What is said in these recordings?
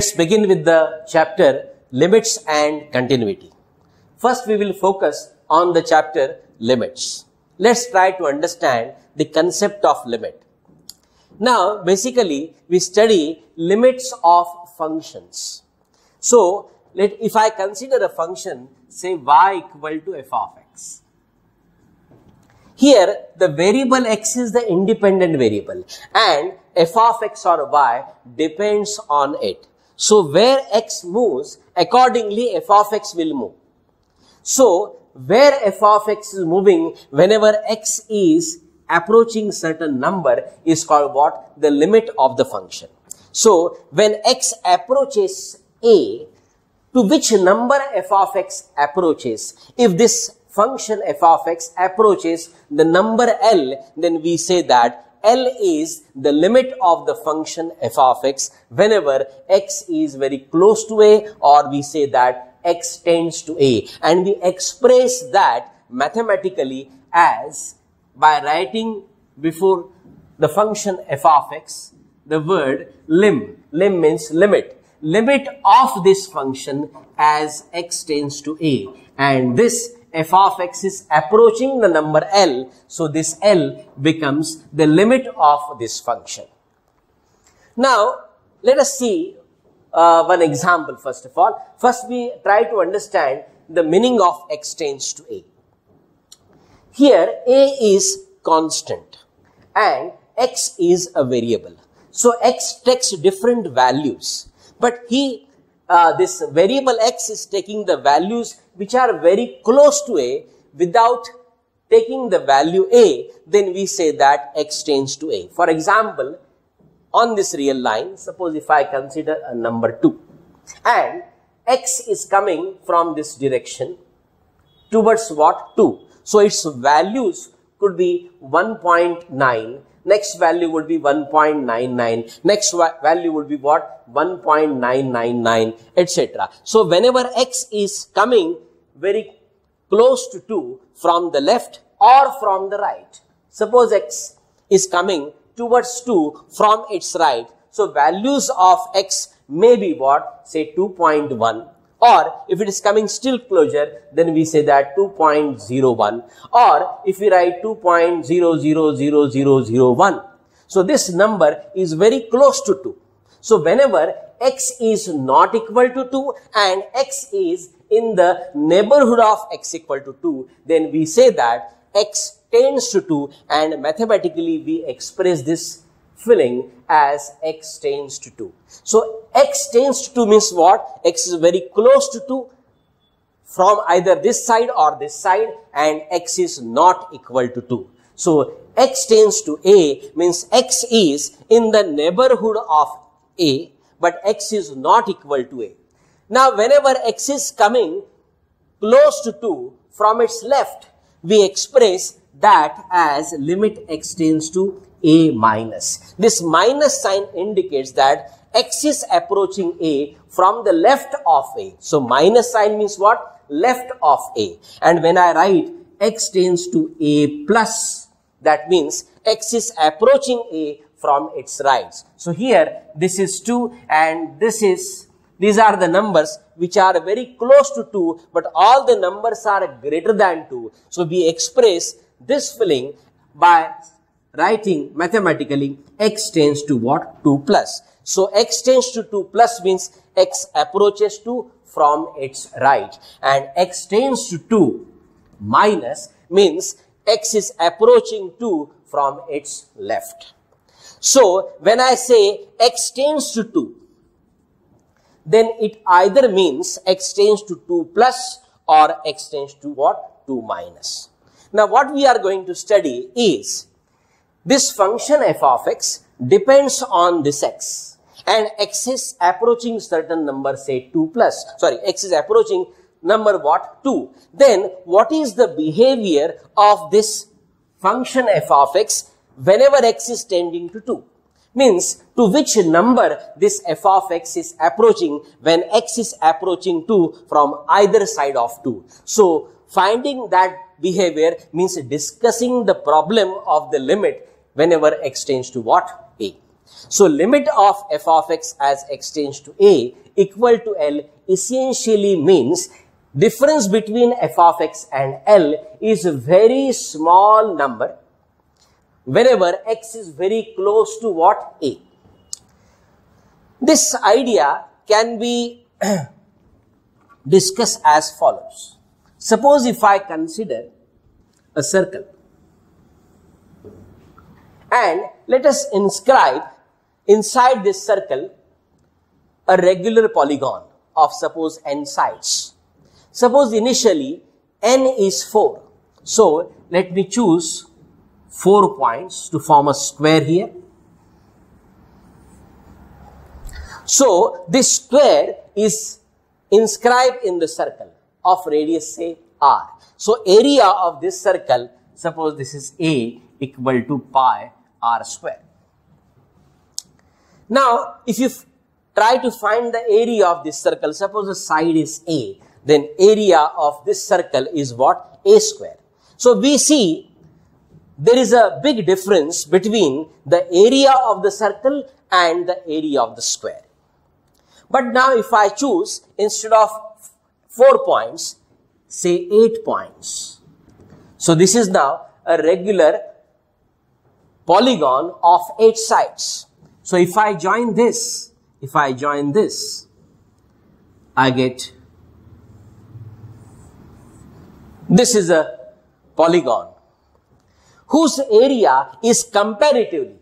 Let's begin with the chapter limits and continuity. First, we will focus on the chapter limits. Let's try to understand the concept of limit. Now, basically, we study limits of functions. So, if I consider a function, say y equal to f of x. Here, the variable x is the independent variable and f of x or y depends on it. So, where x moves, accordingly f of x will move. So, where f of x is moving, whenever x is approaching certain number is called what? The limit of the function. So, when x approaches a, to which number f of x approaches? If this function f of x approaches the number L, then we say that L is the limit of the function f of x whenever x is very close to a, or we say that x tends to a, and we express that mathematically as by writing before the function f of x the word lim. Lim means limit. Limit of this function as x tends to a, and this f of x is approaching the number L, so this L becomes the limit of this function. Now, let us see one example first of all. First, we try to understand the meaning of x tends to a. Here, a is constant and x is a variable. So, x takes different values, but this variable x is taking the values which are very close to a without taking the value a, then we say that x tends to a. For example, on this real line, suppose if I consider a number 2 and x is coming from this direction towards what? 2. So, its values could be 1.9, next value would be 1.99, next value would be what? 1.999, etc. So, whenever x is coming very close to 2 from the left or from the right, suppose x is coming towards 2 from its right, so values of x may be what? Say 2.1, or if it is coming still closer, then we say that 2.01, or if we write 2.000001. So, this number is very close to 2. So, whenever x is not equal to 2 and x is in the neighborhood of x equal to 2, then we say that x tends to 2, and mathematically we express this filling as x tends to 2. So, x tends to 2 means what? X is very close to 2 from either this side or this side, and x is not equal to 2. So, x tends to a means x is in the neighborhood of a, but x is not equal to a. Now, whenever x is coming close to 2 from its left, we express that as limit x tends to a minus. This minus sign indicates that x is approaching a from the left of a. So, minus sign means what? Left of a. And when I write x tends to a plus, that means x is approaching a from its right. So, here this is 2 and these are the numbers which are very close to 2, but all the numbers are greater than 2. So, we express this filling by writing mathematically x tends to what? 2 plus. So, x tends to 2 plus means x approaches 2 from its right, and x tends to 2 minus means x is approaching 2 from its left. So, when I say x tends to 2, then it either means x tends to 2 plus or x tends to what? 2 minus. Now, what we are going to study is this function f of x depends on this x, and x is approaching certain number, say 2 plus, x is approaching number what? 2. Then, what is the behavior of this function f of x whenever x is tending to 2? Means, to which number this f of x is approaching when x is approaching 2 from either side of 2. So, finding that behavior means discussing the problem of the limit whenever x tends to what? A. So limit of f of x as x tends to a equal to L essentially means difference between f of x and L is a very small number whenever x is very close to what? A. This idea can be discussed as follows. Suppose if I consider a circle and let us inscribe inside this circle a regular polygon of suppose n sides. Suppose initially n is 4. So let me choose 4 points to form a square here. So this square is inscribed in the circle of radius say r. So area of this circle, suppose this is A equal to pi r square. Now if you try to find the area of this circle, suppose the side is A, then area of this circle is what? A square. So we see there is a big difference between the area of the circle and the area of the square. But now if I choose instead of 4 points, say 8 points. So this is now a regular polygon of 8 sides. So if I join this, I get, this is a polygon whose area is comparatively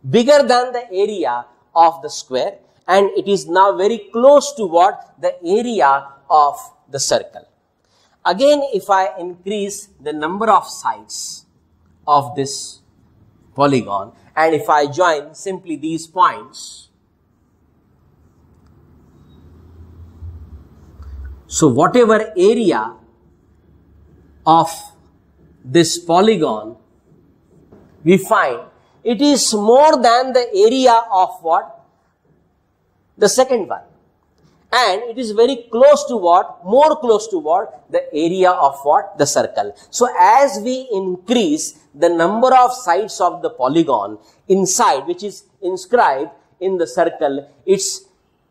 bigger than the area of the square, and it is now very close to what? The area of the circle. Again, if I increase the number of sides of this polygon and if I join simply these points, so whatever area of this polygon we find, it is more than the area of what? The second one. And it is very close to what? More close to what? The area of what? The circle. So as we increase the number of sides of the polygon inside, which is inscribed in the circle, its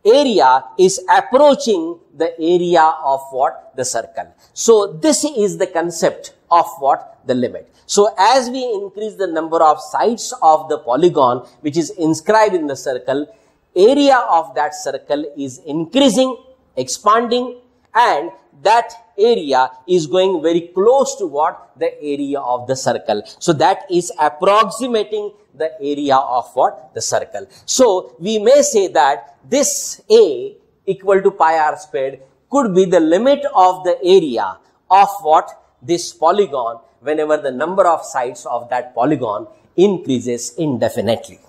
area is approaching the area of what? The circle. So this is the concept of what? The limit. So as we increase the number of sides of the polygon which is inscribed in the circle, area of that circle is increasing, expanding, and that area is going very close to what? The area of the circle. So that is approximating the area of what? The circle. So we may say that this A equal to pi r squared could be the limit of the area of what? This polygon whenever the number of sides of that polygon increases indefinitely.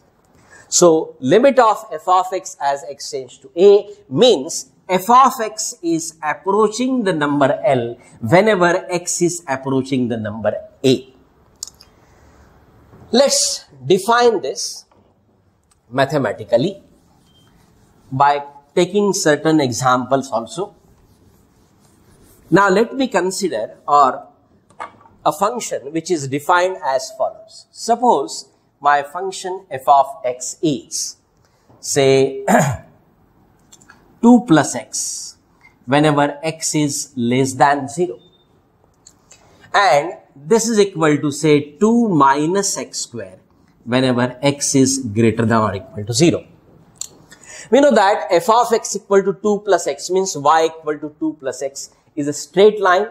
So limit of f of x as x tends to a means f of x is approaching the number L whenever x is approaching the number a. Let's define this mathematically by taking certain examples also. Now let me consider a function which is defined as follows. Suppose my function f of x is, say, 2 plus x whenever x is less than 0. And this is equal to, say, 2 minus x square whenever x is greater than or equal to 0. We know that f of x equal to 2 plus x means y equal to 2 plus x is a straight line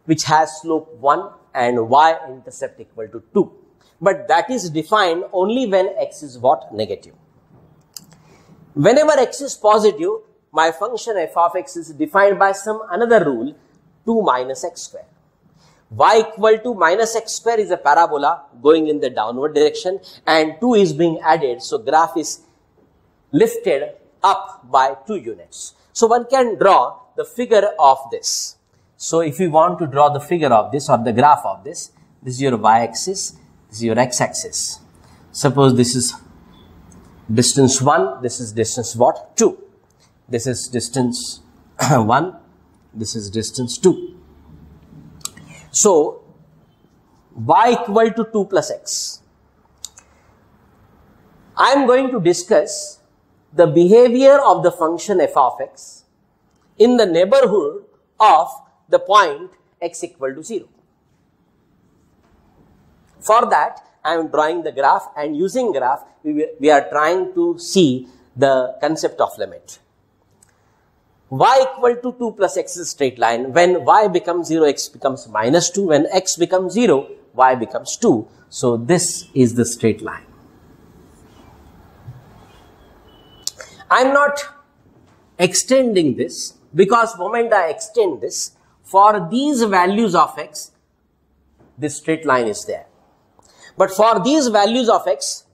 which has slope 1 and y-intercept equal to 2. But that is defined only when x is what? Negative. Whenever x is positive, my function f of x is defined by some another rule, 2 minus x square. Y equal to minus x square is a parabola going in the downward direction and 2 is being added. So graph is lifted up by 2 units. So one can draw the figure of this. So if you want to draw the figure of this or the graph of this, this is your y-axis, this is your x-axis. Suppose this is distance 1, this is distance what? 2. This is distance 1, this is distance 2. So y equal to 2 plus x. I am going to discuss the behavior of the function f of x in the neighborhood of the point x equal to 0. For that, I am drawing the graph, and using graph, we are trying to see the concept of limit. Y equal to 2 plus x is straight line. When y becomes 0, x becomes minus 2. When x becomes 0, y becomes 2. So this is the straight line. I am not extending this, because moment I extend this, for these values of x, this straight line is there. But for these values of x,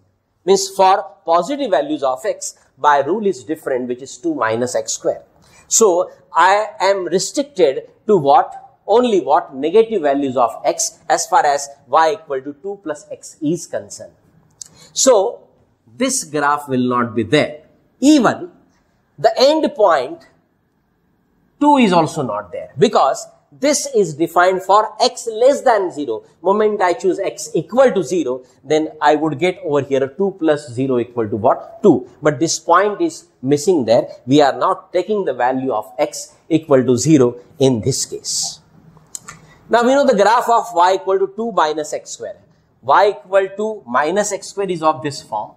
means for positive values of x, by rule is different, which is 2 minus x square. So I am restricted to what? Only what? Negative values of x as far as y equal to 2 plus x is concerned. So this graph will not be there. Even the end point 2 is also not there, because this is defined for x less than 0. Moment I choose x equal to 0, then I would get over here 2 plus 0 equal to what? 2. But this point is missing there. We are not taking the value of x equal to 0 in this case. Now we know the graph of y equal to 2 minus x square. Y equal to minus x square is of this form,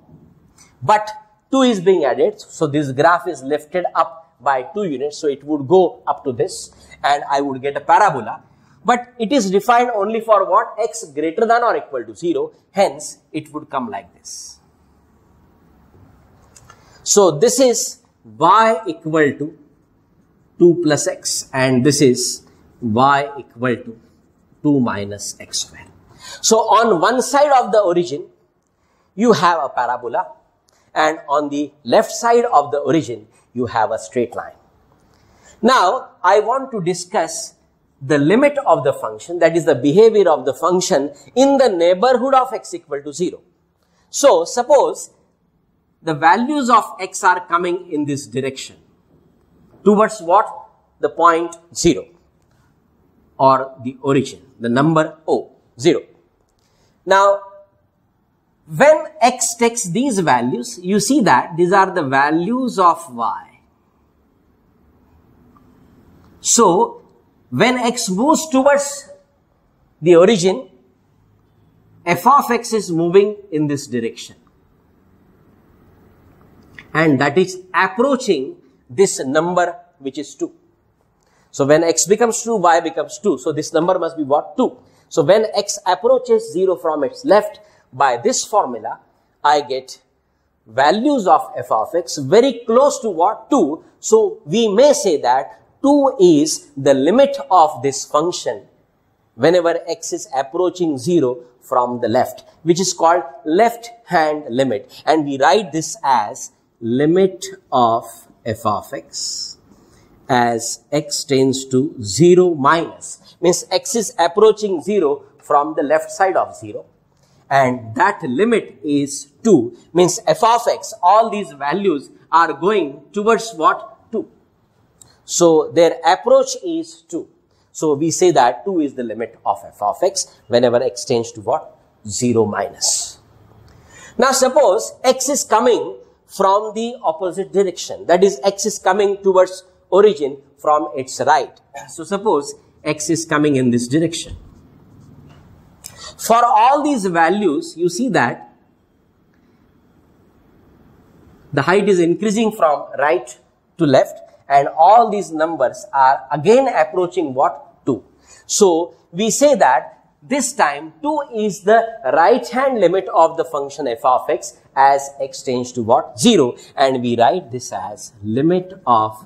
but 2 is being added. So this graph is lifted up by 2 units. So it would go up to this, and I would get a parabola. But it is defined only for what? X greater than or equal to 0. Hence, it would come like this. So this is y equal to 2 plus x, and this is y equal to 2 minus x square. So on one side of the origin, you have a parabola, and on the left side of the origin, you have a straight line. Now, I want to discuss the limit of the function, that is the behavior of the function in the neighborhood of x equal to 0. So, suppose the values of x are coming in this direction towards what? The point 0 or the origin, the number O, 0. Now, when x takes these values, you see that these are the values of y. So, when x moves towards the origin, f of x is moving in this direction, and that is approaching this number, which is 2. So, when x becomes 2, y becomes 2. So, this number must be what? 2. So, when x approaches 0 from its left, by this formula, I get values of f of x very close to what? 2. So, we may say that 2 is the limit of this function whenever x is approaching 0 from the left, which is called left hand limit. And we write this as limit of f of x as x tends to 0 minus, means x is approaching 0 from the left side of 0. And that limit is 2, means f of x, all these values are going towards what? 2. So, their approach is 2. So, we say that 2 is the limit of f of x whenever x tends to what? 0 minus. Now, suppose x is coming from the opposite direction, that is x is coming towards origin from its right. So, suppose x is coming in this direction. For all these values, you see that the height is increasing from right to left, and all these numbers are again approaching what? 2. So, we say that this time 2 is the right hand limit of the function f of x as x tends to what? 0, and we write this as limit of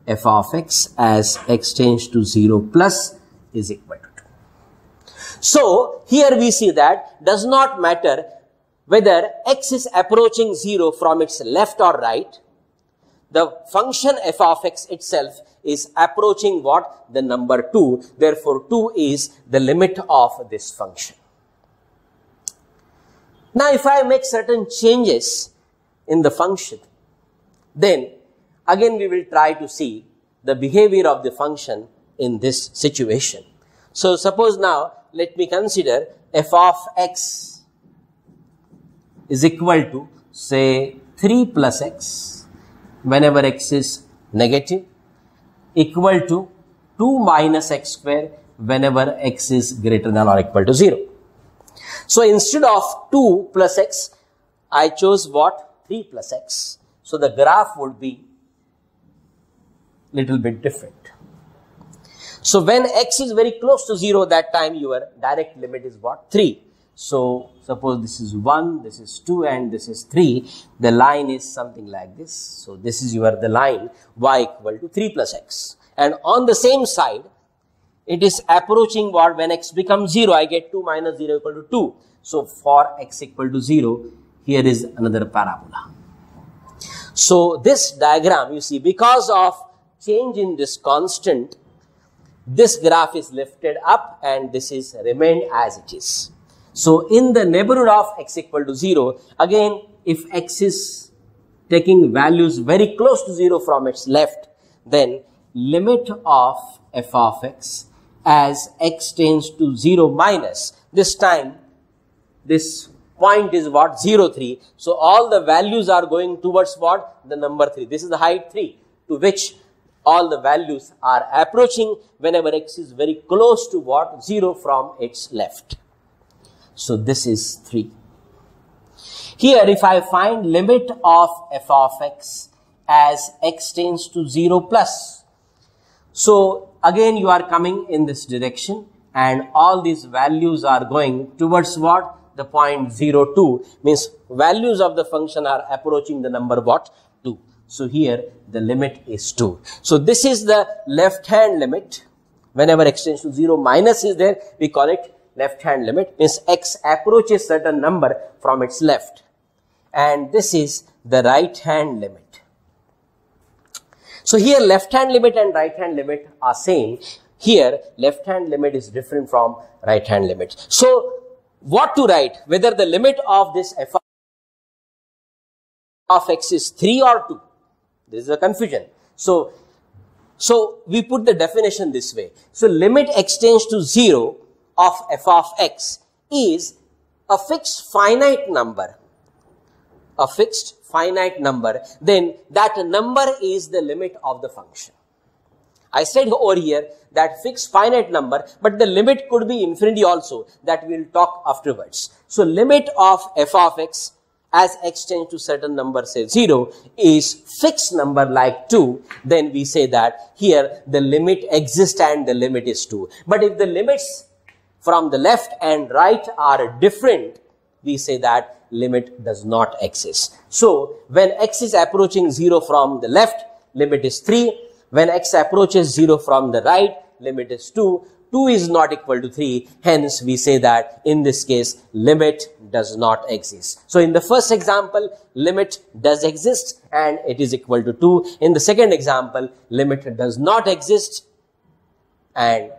f of x as x tends to 0 plus is equal to 2. So, here we see that does not matter whether x is approaching 0 from its left or right, the function f of x itself is approaching what? The number 2. Therefore, 2 is the limit of this function. Now, if I make certain changes in the function, then again we will try to see the behavior of the function in this situation. So, suppose now let me consider f of x is equal to say 3 plus x whenever x is negative equal to 2 minus x square whenever x is greater than or equal to 0. So instead of 2 plus x, I chose what? 3 plus x. So the graph would be little bit different. So when x is very close to 0, that time your direct limit is what? 3. So suppose this is 1, this is 2 and this is 3. The line is something like this. So this is the line y equal to 3 plus x. And on the same side, it is approaching what? When x becomes 0, I get 2 minus 0 equal to 2. So for x equal to 0, here is another parabola. So this diagram, you see, because of change in this constant, this graph is lifted up and this is remained as it is. So in the neighborhood of x equal to 0, again, if x is taking values very close to 0 from its left, then limit of f of x as x tends to 0 minus, this time this point is what? 0, 3. So all the values are going towards what? The number 3. This is the height 3 to which all the values are approaching whenever x is very close to what? 0 from its left. So this is 3. Here if I find limit of f of x as x tends to 0 plus, so again you are coming in this direction and all these values are going towards what? The point 0, 2, means values of the function are approaching the number what? 2. So here the limit is 2. So this is the left hand limit. Whenever x tends to 0 minus is there, we call it left hand limit, means x approaches certain number from its left. And this is the right hand limit. So here left hand limit and right hand limit are same. Here left hand limit is different from right hand limit. So what to write? Whether the limit of this f of x is 3 or 2. This is a confusion. So we put the definition this way. So limit x tends to 0 of f of x is a fixed finite number. A fixed finite number. Then that number is the limit of the function. I said over here that fixed finite number, but the limit could be infinity also, that we will talk afterwards. So limit of f of x as x tends to certain number, say 0, is fixed number like 2, then we say that here the limit exists and the limit is 2. But if the limits from the left and right are different, we say that limit does not exist. So when x is approaching 0 from the left, limit is 3. When x approaches 0 from the right, limit is 2. 2 is not equal to 3. Hence, we say that in this case, limit does not exist. So in the first example, limit does exist and it is equal to 2. In the second example, limit does not exist. And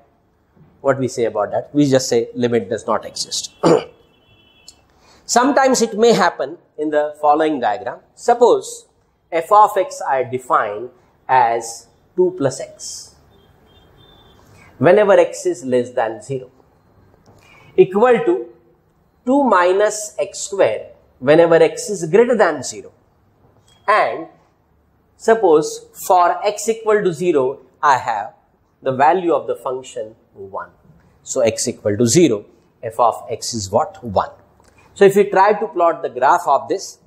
what we say about that? We just say limit does not exist. Sometimes it may happen in the following diagram. Suppose f of x I define as 2 plus x whenever x is less than 0 equal to 2 minus x square whenever x is greater than 0, and suppose for x equal to 0 I have the value of the function 1. So x equal to 0, f of x is what? 1. So if you try to plot the graph of this,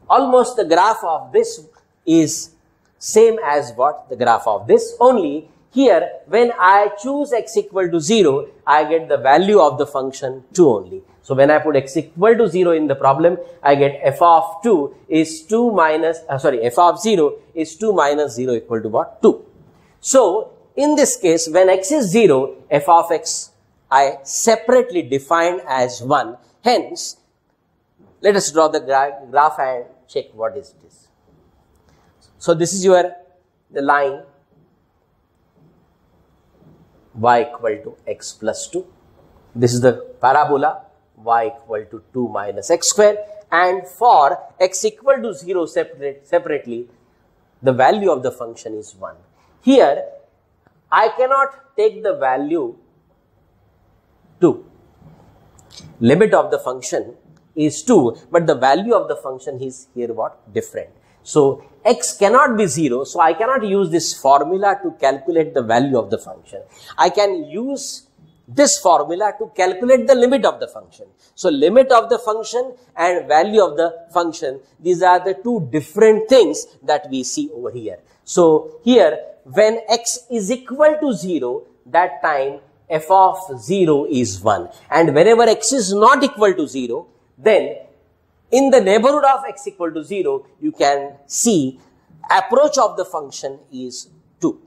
almost the graph of this is same as what? The graph of this, only here when I choose x equal to 0, I get the value of the function 2 only. So when I put x equal to 0 in the problem, I get f of 2 is 2 minus, f of 0 is 2 minus 0 equal to what? 2. So in this case, when x is 0, f of x I separately define as 1. Hence, let us draw the graph and check what is this. So this is the line y equal to x plus 2. This is the parabola y equal to 2 minus x square, and for x equal to 0 separately, the value of the function is 1. Here, I cannot take the value 2. Limit of the function is 2, but the value of the function is here what? Different. So x cannot be 0, so I cannot use this formula to calculate the value of the function. I can use this formula to calculate the limit of the function. So limit of the function and value of the function, these are the two different things that we see over here. So here, when x is equal to 0, that time f of 0 is 1. And whenever x is not equal to 0, then in the neighborhood of x equal to 0, you can see approach of the function is 2.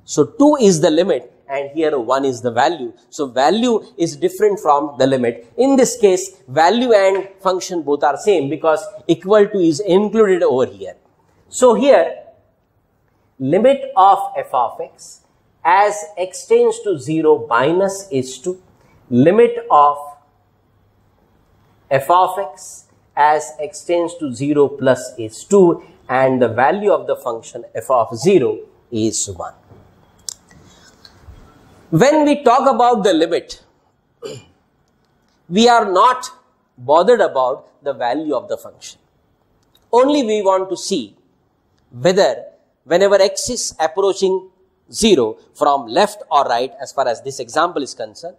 So 2 is the limit and here 1 is the value. So value is different from the limit. In this case, value and function both are same because equal to is included over here. So here, limit of f of x as x tends to 0 minus is 2. Limit of f of x as x tends to 0 plus is 2, and the value of the function f of 0 is 1. When we talk about the limit, we are not bothered about the value of the function. Only we want to see whether whenever x is approaching 0 from left or right, as far as this example is concerned,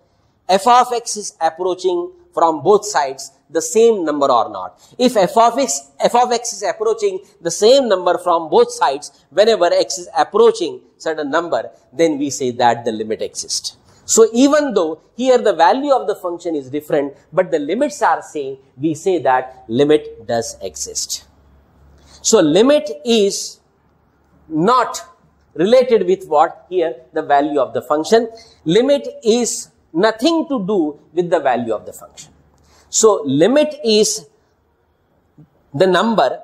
f of x is approaching from both sides the same number or not. If f of x is approaching the same number from both sides whenever x is approaching certain number, then we say that the limit exists. So even though here the value of the function is different, but the limits are same, we say that limit does exist. So limit is not related with what? Here the value of the function. Limit is nothing to do with the value of the function. So limit is the number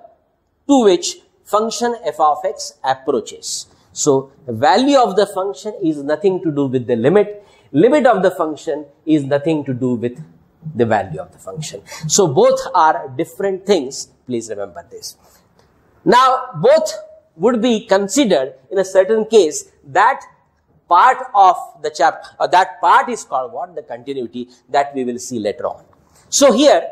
to which function f of x approaches. So the value of the function is nothing to do with the limit. Limit of the function is nothing to do with the value of the function. So both are different things. Please remember this. Now both would be considered in a certain case. That part of the chapter, that part is called what? The continuity, that we will see later on. So here,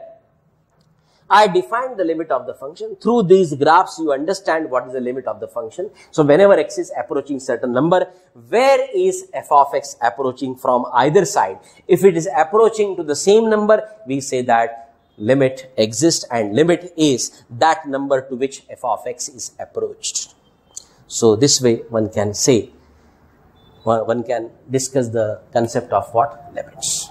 I defined the limit of the function. Through these graphs, you understand what is the limit of the function. So whenever x is approaching certain number, where is f of x approaching from either side? If it is approaching to the same number, we say that limit exists, and limit is that number to which f of x is approached. So this way one can say, one can discuss the concept of what? Limits.